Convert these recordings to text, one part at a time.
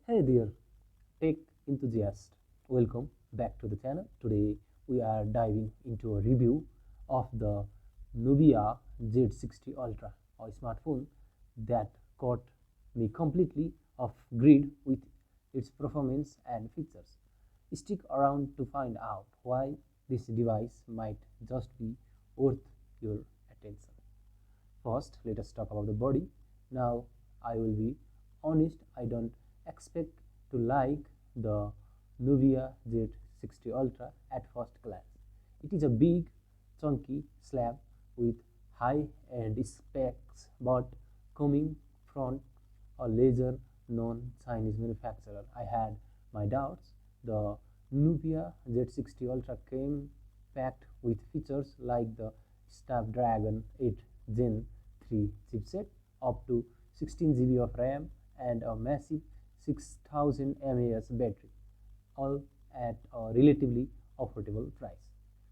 Hey there, tech enthusiast. Welcome back to the channel. Today we are diving into a review of the Nubia Z60 Ultra, a smartphone that caught me completely off grid with its performance and features. Stick around to find out why this device might just be worth your attention. First, let us talk about the body. Now, I will be honest, I don't expect to like the Nubia Z60 Ultra at first glance. It is a big, chunky slab with high-end specs, but coming from a lesser known Chinese manufacturer, I had my doubts. The Nubia Z60 Ultra came packed with features like the Snapdragon 8 Gen 3 chipset, up to 16 GB of RAM, and a massive 6000 mAh battery, all at a relatively affordable price.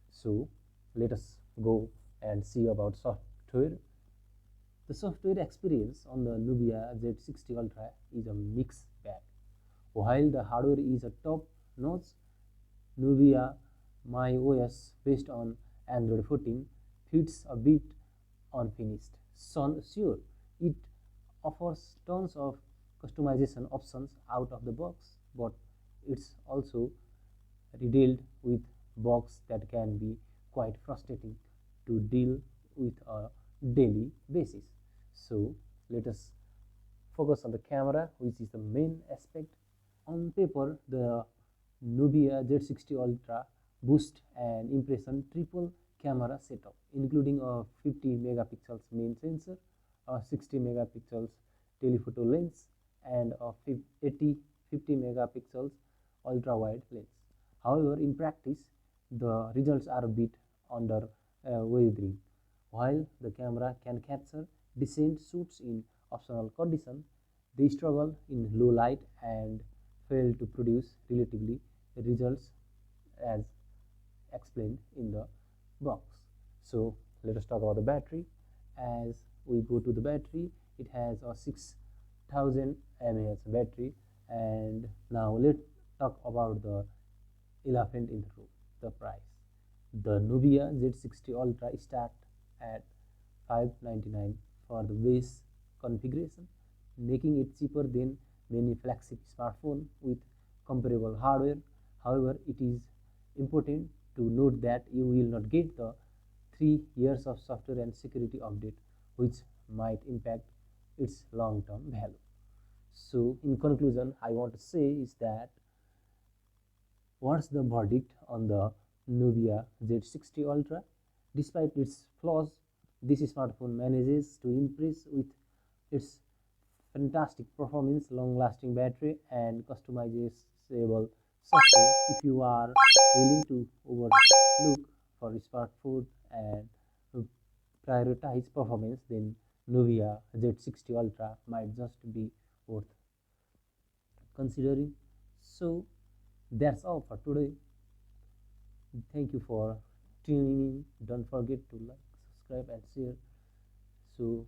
So let us go and see about software. The software experience on the Nubia Z60 Ultra is a mixed bag. While the hardware is a top-notch, Nubia MyOS based on Android 14 feels a bit unfinished. Sure, it offers tons of customization options out of the box, but it's also riddled with bugs that can be quite frustrating to deal with a daily basis. So let us focus on the camera, which is the main aspect. On paper, the Nubia Z60 Ultra boasts an impressive triple camera setup, including a 50 megapixels main sensor, a 60 megapixels telephoto lens, and a 50 megapixels ultra wide lens. However, in practice, the results are a bit underwhelming. While the camera can capture decent shots in optional conditions, they struggle in low light and fail to produce relatively results as explained in the box. So let us talk about the battery. As we go to the battery, it has a 6000 mAh battery. And now let's talk about the elephant in the room, the price. The Nubia Z60 Ultra starts at $599 for the base configuration, making it cheaper than many flagship smartphones with comparable hardware. However, it is important to note that you will not get the 3 years of software and security update, which might impact its long-term value. So in conclusion, I want to say is that what's the verdict on the Nubia Z60 Ultra? Despite its flaws, this smartphone manages to impress with its fantastic performance, long-lasting battery, and customizable software. If you are willing to overlook for a smartphone and prioritize performance, then Nubia Z60 Ultra might just be worth considering. So that's all for today. Thank you for tuning in. Don't forget to like, subscribe, and share. So